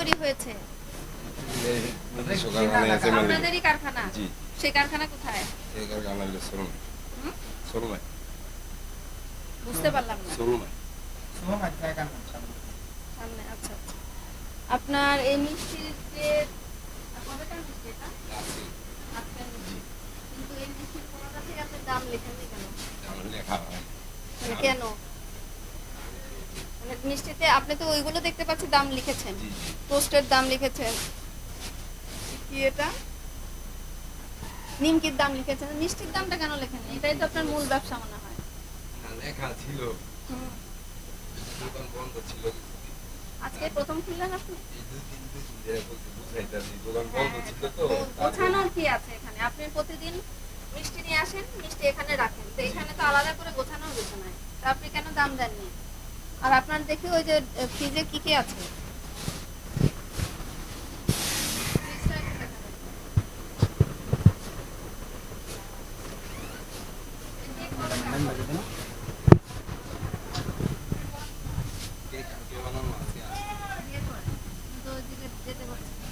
তৈরি হয়েছে? নিজস্ব কারখানায় আছে মানে। আপনাদেরই কারখানা? জি। সেই কারখানা কোথায়? এই কারখানা হলো শোরুম। হুম? শোরুমে। বুঝতে পারলাম না। শোরুমে। সামনে, আচ্ছা আচ্ছা। আপনার এই মিষ্টির যে কবেকার মিষ্টি এটা? আছে। আজকের মিষ্টি। জি। কিন্তু এই মিষ্টির কোনোটাতেই আপনি দাম লেখেননি কেন? আমার লেখা হয়। মানে কেন? মানে মিষ্টিতে আপনি তো ওইগুলো দেখতে পাচ্ছি দাম লিখেছেন, জি জি। টোস্টের দাম লিখেছেন, কি এটা নিমকির দাম লিখেছেন, মিষ্টির দামটা কেন লেখেননি? এটাই তো আপনার মূল ব্যবসা মনে হয়। না, লেখা ছিল। হুম। দোকান বন্ধ ছিল কিছুদিন। আজকে প্রথম খুললেন আপনি? এই 2-3 দিন ধরে বলতে বুঝাইতাছি দোকান হ্যাঁ, বন্ধ ছিল তো। গোছানোর কি আছে এখানে? আপনি প্রতিদিন মিষ্টি নিয়ে আসেন, মিষ্টি এখানে রাখেন, তো এখানে তো আলাদা করে গোছানোর কিছু নাই, তো আপনি কেন দাম দেননি? আর আপনার দেখি ওই যে ফ্রিজে কি কি আছে, ফ্রিজটা একটু দেখাবেন। এই কবে কে কালকে বানানো আজকে আছে। দিয়ে করেন? কিন্তু ওইদিকে যেতে পারছি না।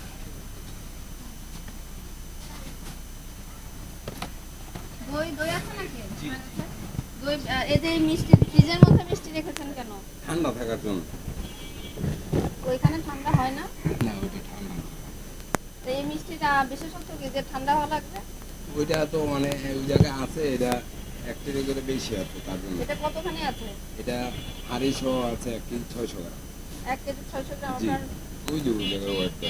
দই দই আছে নাকি? জি। দই এই যে মিষ্টি ফ্রিজের মধ্যে মিষ্টি রেখেছেন কেন? ঠান্ডা থাকার জন্য। ওইখানে ঠান্ডা হয় না? না, ওইটা ঠান্ডা না। তো এই মিষ্টিটা বিশেষত্ব কি যে ঠান্ডা হওয়া লাগবে? ওইটা তো মানে ওই জায়গায় আছে, এটা 1 কেজি করে বেশি আছে তার জন্য। এটা কতখানি আছে? এটা আড়াইশো আছে, 1 কেজি 600 গ্রাম। 1 কেজি 600 গ্রাম জি। আপনার। ওই যে ওই জায়গায় ওয়েটটা।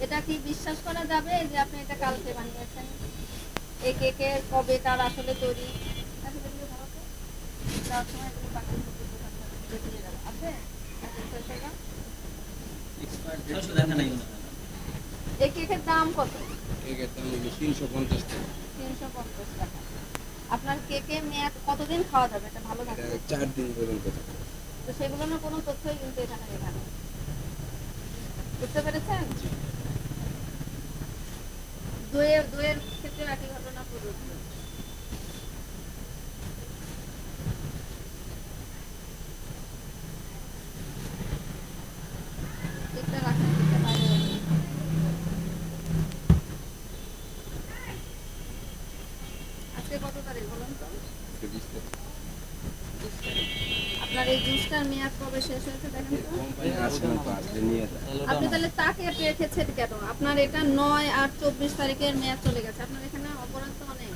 এটা কি বিশ্বাস করা যাবে যে আপনি এটা কালকে বানিয়েছেন? এই কেকের কবেকার আসলে তৈরি? আসলে এগুলো ভালো তো? যাওয়ার সময় এগুলো বাকি দিয়ে যাবে। আছে? 1 কেজি 600 গ্রাম? এই কেকের দাম কত? কেকের দাম হলো 350 টাকা। 350 টাকা। আপনার কেকের মেয়াদ কতদিন খাওয়া যাবে এটা ভালো এটা থাকবে? 4 দিন পর্যন্ত থাকে। তো সেগুলোর কোনো তথ্যই কিন্তু এখানে লেখা নেই। বুঝতে পেরেছেন? দইয়ের দইয়ের ক্ষেত্রে একই ঘটনা প্রযোজ্য। কেকটা রাখেন, কেকটা বাইরে রাখেন। আজকে কত তারিখ বলুন তো? আজকে 20 টাকা। আপনার এই জুসটার মেয়াদ কবে শেষ হয়েছে দেখেন তো? কোম্পানি আসে না তো, আসলে নিয়ে যায়। আপনি তাহলে তাকে রেখেছেন কেন? আপনার এটা 9-8-24 তারিখের মেয়াদ চলে গেছে, আপনার এখানে অপরাধ তো অনেক।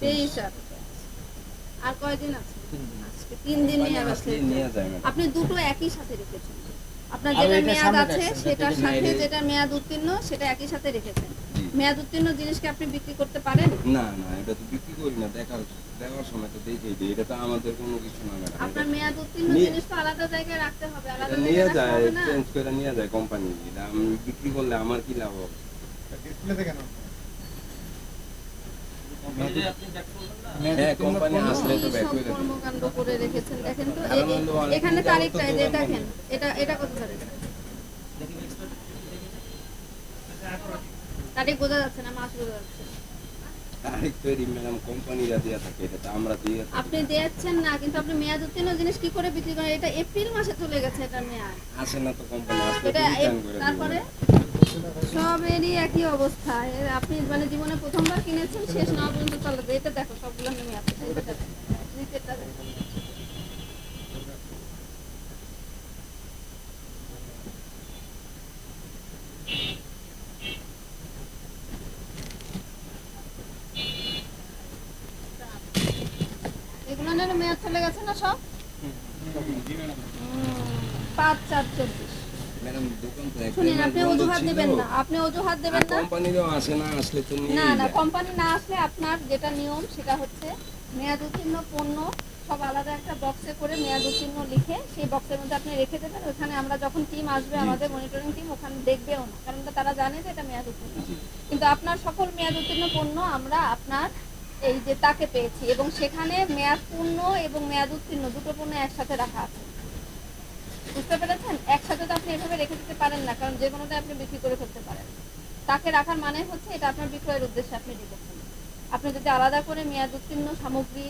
23 আর কয়দিন আছে? আজকে 3 দিন কোম্পানি মেয়াদ আছে। আসলে নিয়ে যায় ম্যাডাম। আপনি দুটো একই সাথে রেখেছেন। আপনার আর যেটা এটা মেয়াদ সামনে আছে রাখছেন, সেটার এটা সাথে বাইরে- যেটা মেয়াদ উত্তীর্ণ সেটা একই সাথে রেখেছেন। জি। মেয়াদ উত্তীর্ণ জিনিসকে আপনি বিক্রি করতে পারেন? না না, এটা তো বিক্রি করি না, দেখার সময় তো দেখেই দিই, এটা তো আমাদের কোনো কিছু না ম্যাডাম। আপনার মেয়াদ উত্তীর্ণ নিয়ে- জিনিস তো আলাদা জায়গায় রাখতে হবে, আলাদা এটা জায়গায় নিয়ে রাখতে যায়, হবে না? চেঞ্জ করে নিয়ে যায় কোম্পানি। এটা আমি বিক্রি করলে আমার কি লাভ হবে? হ্যাঁ, কোম্পানি আসলে তো কি ব্যাক সব করে দেবে। কর্মকাণ্ড করে রেখেছেন দেখেন তো। কারণ হলো অনেক এখানে দিন তারিখটা এই যে যাবত তো দেখেন, এটা কত তারিখ? তারিখ বোঝা যাচ্ছে না, মাস বোঝা যাচ্ছে না। তারিখ তৈরি ম্যাডাম কোম্পানিরা দিয়ে থাকে, এটা তো আমরা দিয়ে থাকি। আপনি দিচ্ছেন না, কিন্তু আপনি মেয়াদ উত্তীর্ণ জিনিস কি করে বিক্রি করেন? এটা এপ্রিল মাসে চলে গেছে এটার মেয়াদ। আসে না তো কোম্পানি, আসলে এটা রিটার্ন করে তারপরে দেবো। সবেরই একই অবস্থা। আপনি মানে জীবনে প্রথমবার কিনেছেন, শেষ না পর্যন্ত চলে। এটা দেখো সবগুলো নেমে আছে। এটা দেখো, নিচেরটা দেখো। এগুলো না মেয়াদ চলে গেছে না সব? 5/4/24। ম্যাডাম দোকান তো শুনুন, আপনি বন্ধ অজুহাত ছিল। দেবেন না, আপনি অজুহাত দেবেন না। কোম্পানিরও আসে না, আসলে তো নিয়ে না না, যায়। কোম্পানি না আসলে আপনার যেটা নিয়ম সেটা হচ্ছে মেয়াদ উত্তীর্ণ পণ্য সব আলাদা একটা বক্সে করে মেয়াদ উত্তীর্ণ লিখে সেই বক্সের মধ্যে আপনি রেখে দেবেন। ওখানে আমরা যখন টিম আসবে, জি। আমাদের মনিটরিং টিম ওখানে দেখবেও না, কারণ তারা জানে যে এটা মেয়াদ উত্তীর্ণ। জি। কিন্তু আপনার সকল মেয়াদ উত্তীর্ণ পণ্য আমরা আপনার এই যে তাকে পেয়েছি, এবং সেখানে মেয়াদ পূর্ণ এবং মেয়াদ উত্তীর্ণ দুটো পণ্য একসাথে রাখা আছে। বুঝতে পেরেছেন? একসাথে তো আপনি এভাবে রেখে দিতে পারেন না, কারণ যে কোনোটা আপনি বিক্রি করে ফেলতে পারেন। তাকে রাখার মানে হচ্ছে এটা আপনার বিক্রয়ের উদ্দেশ্যে আপনি রেখেছেন। আপনি যদি আলাদা করে মেয়াদ উত্তীর্ণ সামগ্রী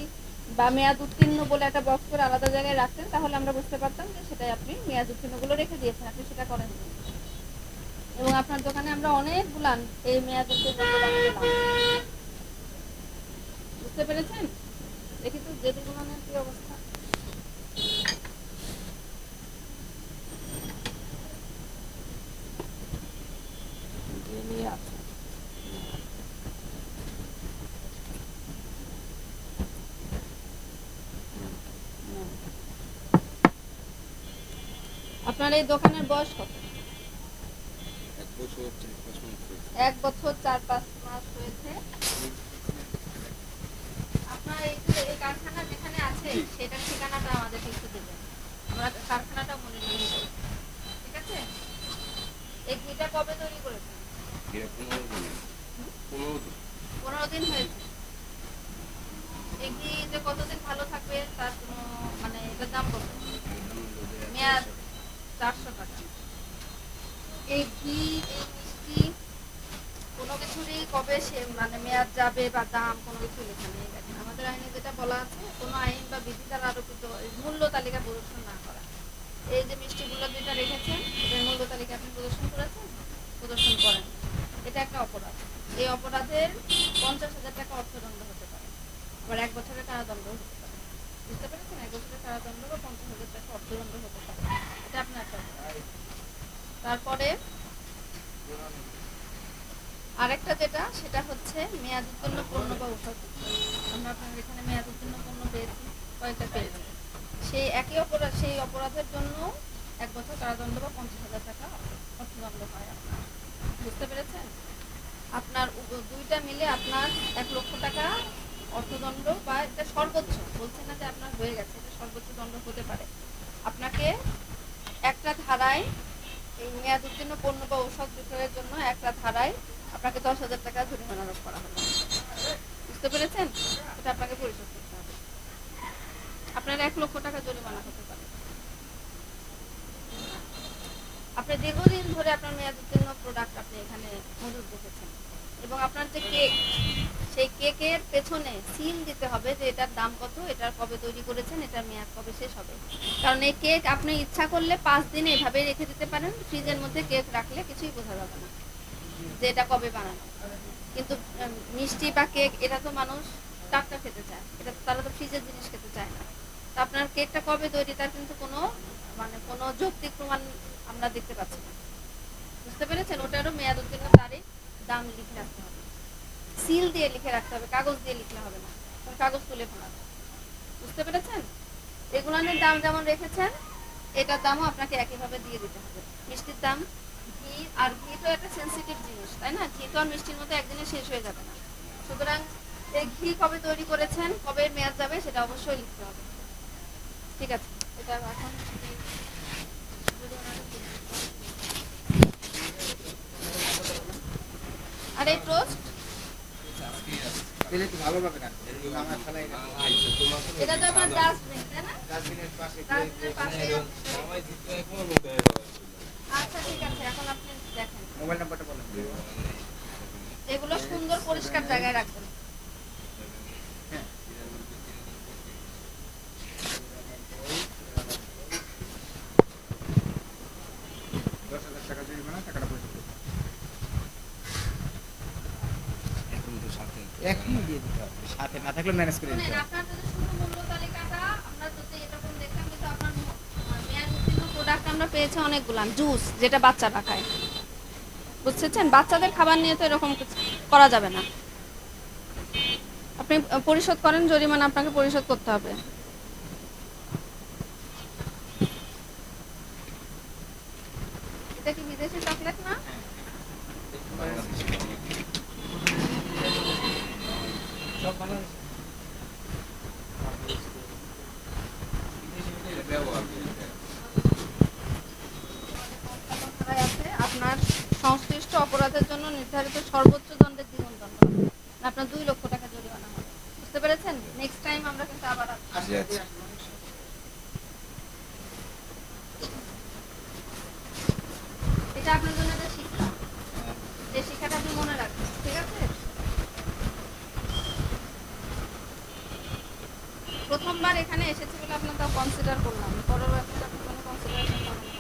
বা মেয়াদ উত্তীর্ণ বলে একটা বক্স করে আলাদা জায়গায় রাখতেন, তাহলে আমরা বুঝতে পারতাম যে সেটাই আপনি মেয়াদ উত্তীর্ণগুলো রেখে দিয়েছেন, আপনি সেটা করেন। এবং আপনার দোকানে আমরা অনেকগুলান এই মেয়াদ উত্তীর্ণ প্রোডাক্ট পেলাম। বুঝতে পেরেছেন? দেখি তো জেডিগুলানের কি অবস্থা। জেলি আছে। আপনার এই দোকানের বয়স কত? 1 বছর 4-5 মাস হয়েছে। 1 বছর 4-5 মাস হয়েছে। আপনার এই যে এই কারখানা যেখানে আছে সেটার ঠিকানাটা আমাদের একটু দেবেন, আমরা কারখানাটা মনে রাখি। ঠিক আছে? এই ঘিটা কবে তৈরি করেছেন? এটা 15 15 দিন দিন। হয়েছে। এই ঘি যে কতদিন ভালো থাকবে তার কোনো মানে এটার দাম কত? মেয়াদ 400 টাকা। এই ঘি, এই মিষ্টি কোনো কিছুরই কবে সে মানে মেয়াদ যাবে বা দাম কোনো কিছু লেখা নেই। দেখেন আমাদের আইনে যেটা বলা আছে, কোনো আইন বা বিধি দ্বারা আরোপিত মূল্য তালিকা প্রদর্শন না করা। এই যে মিষ্টিগুলো যেটা রেখেছেন এটার মূল্য তালিকা আপনি প্রদর্শন করেছেন, প্রদর্শন করেন, এটা একটা অপরাধ। এই অপরাধের 50,000 টাকা অর্থদণ্ড হতে পারে, আবার 1 বছরের কারাদণ্ড হতে পারে। বুঝতে পেরেছেন? 1 বছরের কারাদণ্ড বা 50,000 টাকা অর্থদণ্ড হতে পারে। এটা আপনার একটা অপরাধ। তারপরে আরেকটা যেটা সেটা হচ্ছে মেয়াদ উত্তীর্ণ পণ্য বা ঔষধ। আমরা আপনার এখানে মেয়াদ উত্তীর্ণ পণ্য পেয়েছি, কয়েকটা পেয়েছি। সেই একই অপরাধ, সেই অপরাধের জন্য 1 বছর কারাদণ্ড বা 50,000 টাকা অর্থদণ্ড হয় আপনার। বুঝতে পেরেছেন? আপনার দুইটা মিলে আপনার 1 লক্ষ টাকা অর্থদণ্ড, বা এটা সর্বোচ্চ বলছে না যে আপনার হয়ে গেছে, এটা সর্বোচ্চ দণ্ড হতে পারে। আপনাকে একটা ধারায় এই মেয়াদ উত্তীর্ণ পণ্য বা ঔষধ বিক্রয়ের জন্য একটা ধারায় আপনাকে 10,000 টাকা জরিমানা আরোপ করা হলো। বুঝতে পেরেছেন? এটা আপনাকে পরিশোধ করতে হবে। আপনার 1 লক্ষ টাকা জরিমানা হতে পারে। আপনি দীর্ঘদিন ধরে আপনার মেয়াদ উত্তীর্ণ প্রোডাক্ট আপনি এখানে মজুদ রেখেছেন, এবং আপনার যে কেক, সেই কেকের পেছনে সিল দিতে হবে যে এটার দাম কত, এটার কবে তৈরি করেছেন, এটার মেয়াদ কবে শেষ হবে। কারণ এই কেক আপনি ইচ্ছা করলে 5 দিন এভাবেই রেখে দিতে পারেন, ফ্রিজের মধ্যে কেক রাখলে কিছুই বোঝা যাবে না যে এটা কবে বানানো। কিন্তু মিষ্টি বা কেক এটা তো মানুষ টাটকা খেতে চায়, এটা তারা তো ফ্রিজের জিনিস খেতে চায় না। তো আপনার কেকটা কবে তৈরি তার কিন্তু কোনো মানে কোনো যৌক্তিক প্রমাণ আমরা দেখতে পাচ্ছি না। বুঝতে পেরেছেন? ওটারও মেয়াদ উত্তীর্ণ তারিখ, দাম লিখে রাখতে হবে, সিল দিয়ে লিখে রাখতে হবে, কাগজ দিয়ে লিখলে হবে না, কাগজ তুলে ফেলাবে। বুঝতে পেরেছেন? এগুলোর দাম যেমন রেখেছেন এটার দামও আপনাকে একইভাবে দিয়ে দিতে হবে। মিষ্টির দাম, ঘি, আর ঘি তো একটা সেন্সিটিভ জিনিস, তাই না? ঘি তো আর মিষ্টির মধ্যে একদিনে শেষ হয়ে যাবে না। সুতরাং এই ঘি কবে তৈরি করেছেন, কবে মেয়াদ যাবে সেটা অবশ্যই লিখতে হবে। ঠিক আছে? এটা এখন আর এই টোস্ট এটা তো আমার ডাস্টবিন, তাই না? ডাস্টবিনের পাশে। আচ্ছা ঠিক আছে, এখন আপনি দেখেন মোবাইল নাম্বারটা বলেন। এগুলো সুন্দর পরিষ্কার জায়গায় রাখবেন। এখনই দিয়ে দিতে হবে, সাথে না থাকলে ম্যানেজ করে দিতে হবে। আপনার যদি শুধু মূল্য তালিকাটা আমরা যদি এরকম দেখতাম, কিন্তু আপনার মেয়াদ উত্তীর্ণ প্রোডাক্ট আমরা পেয়েছি অনেকগুলান। জুস যেটা বাচ্চারা খায়, বুঝছেন? বাচ্চাদের খাবার নিয়ে তো এরকম করা যাবে না। আপনি পরিশোধ করেন, জরিমানা আপনাকে পরিশোধ করতে হবে। এটা কি বিদেশি চকলেট না? সব বাংলাদেশ আপনার সংশ্লিষ্ট অপরাধের জন্য নির্ধারিত সর্বোচ্চ দণ্ডের দ্বিগুণ দণ্ড হবে, আপনার 2 লক্ষ টাকা জরিমানা হবে। বুঝতে পেরেছেন? নেক্সট টাইম আমরা কিন্তু আবার আচ্ছা। এটা আপনার জন্য একটা শিক্ষা, এই শিক্ষাটা আপনি মনে রাখবেন। ঠিক আছে? প্রথমবার এখানে এসেছি বলে আপনার তাও কনসিডার করলাম, পরের বার কিন্তু আপনি কোনো কনসিডারেশন করেন না।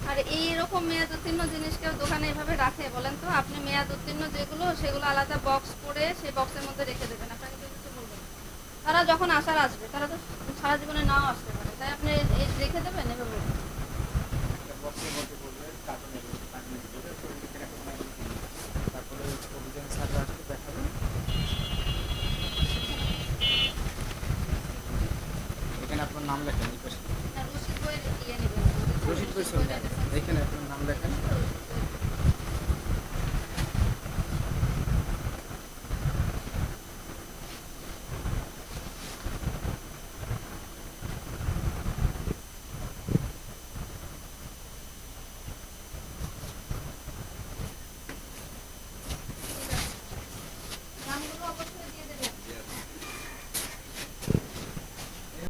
আর এইরকম মেয়াদ উত্তীর্ণ জিনিস কেউ দোকানে এভাবে রাখে বলেন তো? আপনি মেয়াদ উত্তীর্ণ যেগুলো সেগুলো আলাদা বক্স করে সেই বক্সের মধ্যে রেখে দেবেন, আপনাকে কেউ কিছু বলবে না। তারা যখন আসার আসবে, তারা তো সারা জীবনে নাও আসতে পারে, তাই আপনি এই রেখে দেবেন এভাবে? একটা বক্সের মধ্যে করবে, কার্টুনের মধ্যে পাঠিয়ে দেবে, করে লিখে রাখবে ম্যানুয়াল কিনে। তারপরে অভিযান স্যাররা আসলে দেখাবেন। এখানে আপনার নাম লেখেন এই পাশে। না, রসিদ বই ইয়ে নেবেন, রশিদ বই ছবি নেন। এখানে আপনার নাম লেখেন।